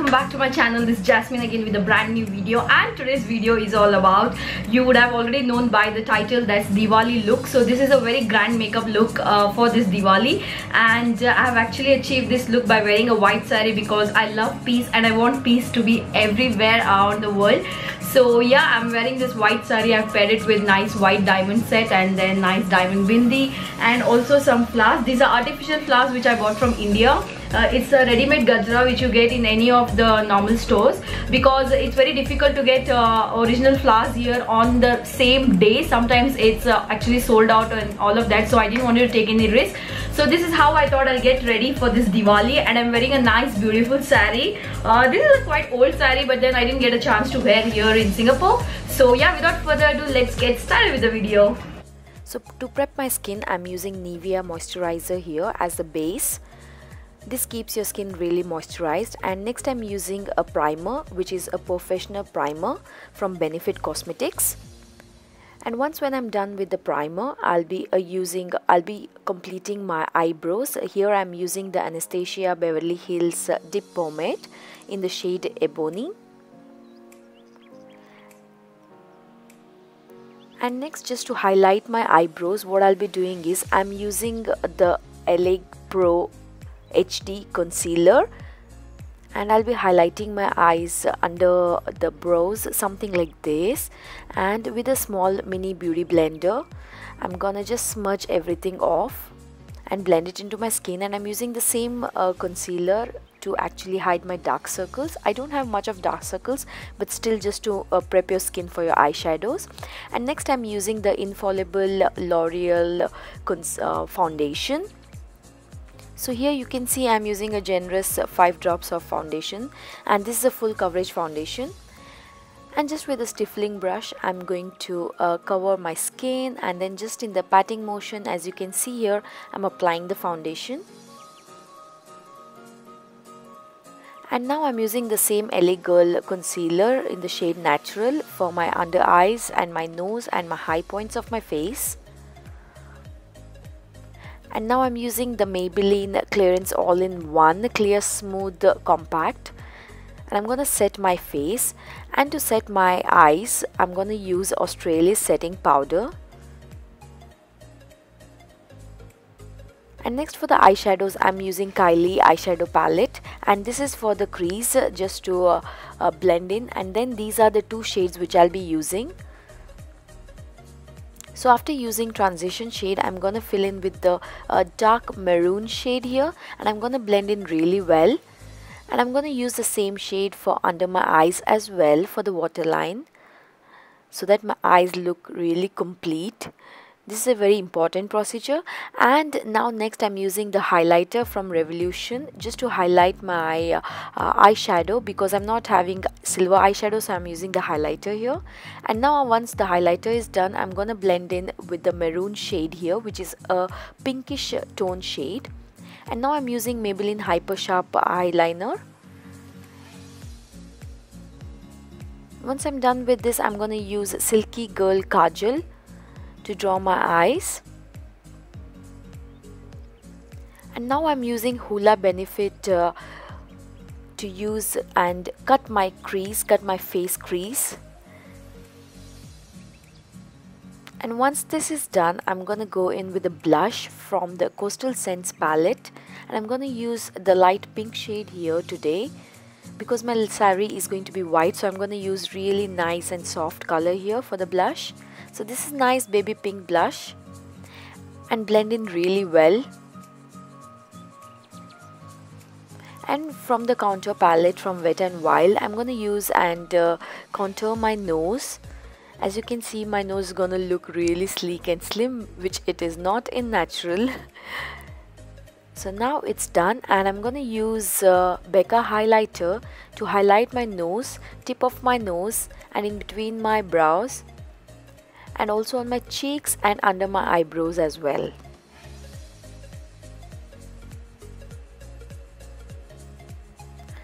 welcome back to my channel. This is Jasmeen again with a brand new video, and today's video is all about, you would have already known by the title, that's Diwali look. So this is a very grand makeup look for this Diwali, and I have actually achieved this look by wearing a white saree because I love peace and I want peace to be everywhere around the world. So yeah, I'm wearing this white saree. I've paired it with nice white diamond set and then nice diamond bindi and also some flowers. These are artificial flowers which I bought from India. It's a ready-made gajra which you get in any of the normal stores, because it's very difficult to get original flowers here on the same day. Sometimes it's actually sold out and all of that, so I didn't want to take any risk. So this is how I thought I'll get ready for this Diwali, and I'm wearing a nice beautiful saree. This is a quite old saree, but then I didn't get a chance to wear here in Singapore. So yeah, without further ado, let's get started with the video. So to prep my skin, I'm using Nivea moisturizer here as the base. This keeps your skin really moisturized. And next I'm using a primer, which is a professional primer from Benefit Cosmetics. And once when I'm done with the primer, I'll be completing my eyebrows. Here I'm using the Anaesthesia Beverly Hills dip pomade in the shade Ebony. And next, just to highlight my eyebrows, what I'll be doing is I'm using the LA Pro HD concealer, and I'll be highlighting my eyes under the brows, something like this. And with a small mini beauty blender, I'm gonna just smudge everything off and blend it into my skin. And I'm using the same concealer to actually hide my dark circles. I don't have much of dark circles, but still just to prep your skin for your eyeshadows. And next I'm using the infallible Loreal foundation. So here you can see I'm using a generous 5 drops of foundation, and this is a full coverage foundation. And just with a stiffling brush, I'm going to cover my skin, and then just in the patting motion, as you can see here, I'm applying the foundation. And now I'm using the same LA Girl concealer in the shade Natural for my under eyes and my nose and my high points of my face. And now I'm using the Maybelline Clearance All-in-One Clear Smooth Compact, and I'm going to set my face. And to set my eyes, I'm going to use Australia's setting powder. And next for the eyeshadows, I'm using Kiley eyeshadow palette, and this is for the crease, just to blend in. And then these are the 2 shades which I'll be using. So after using transition shade, I'm going to fill in with the dark maroon shade here, and I'm going to blend in really well. And I'm going to use the same shade for under my eyes as well for the waterline, so that my eyes look really complete. This is a very important procedure. And now next I'm using the highlighter from Revolution just to highlight my eyeshadow, because I'm not having silver eyeshadow, so I'm using the highlighter here. And now once the highlighter is done, I'm gonna blend in with the maroon shade here, which is a pinkish tone shade. And now I'm using Maybelline Hyper Sharp eyeliner. Once I'm done with this, I'm gonna use Silky Girl Kajal to draw my eyes. And now I'm using Hoola Benefit to use and cut my face crease. And once this is done, I'm gonna go in with a blush from the Coastal Scents palette, and I'm gonna use the light pink shade here today, because my saree is going to be white, so I'm gonna use really nice and soft color here for the blush. So this is nice baby pink blush, and blend in really well. And from the contour palette from Wet n Wild, I'm gonna use and contour my nose. As you can see, my nose is gonna look really sleek and slim, which it is not in natural. So now it's done, and I'm gonna use Becca highlighter to highlight my nose, tip of my nose, and in between my brows, and also on my cheeks and under my eyebrows as well.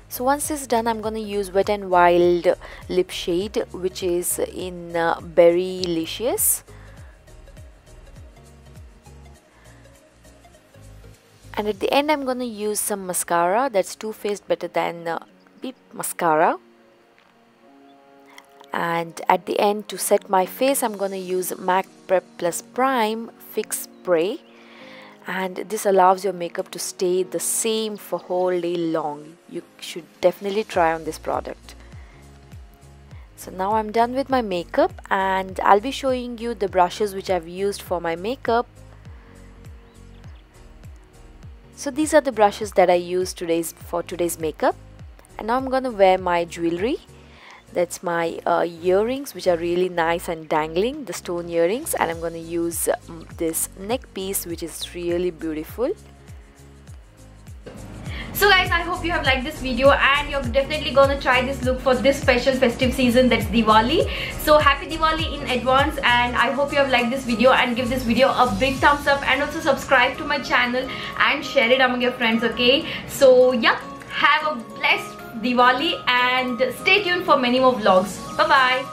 So once this is done, I'm gonna use Wet n Wild lip shade, which is in Berrylicious. And at the end I'm going to use some mascara. That's Too Faced Better Than be mascara. And at the end, to set my face, I'm going to use MAC Prep Plus Prime Fix Spray. And this allows your makeup to stay the same for whole day long. You should definitely try on this product. So now I'm done with my makeup, and I'll be showing you the brushes which I've used for my makeup. So these are the brushes that I used for today's makeup. And now I'm going to wear my jewelry. That's my earrings, which are really nice and dangling, the stone earrings, and I'm going to use this neck piece, which is really beautiful. So guys, I hope you have liked this video and you're definitely gonna try this look for this special festive season, that's Diwali. So happy Diwali in advance, and I hope you have liked this video, and give this video a big thumbs up, and also subscribe to my channel and share it among your friends, okay? So yeah, have a blessed Diwali and stay tuned for many more vlogs. Bye bye.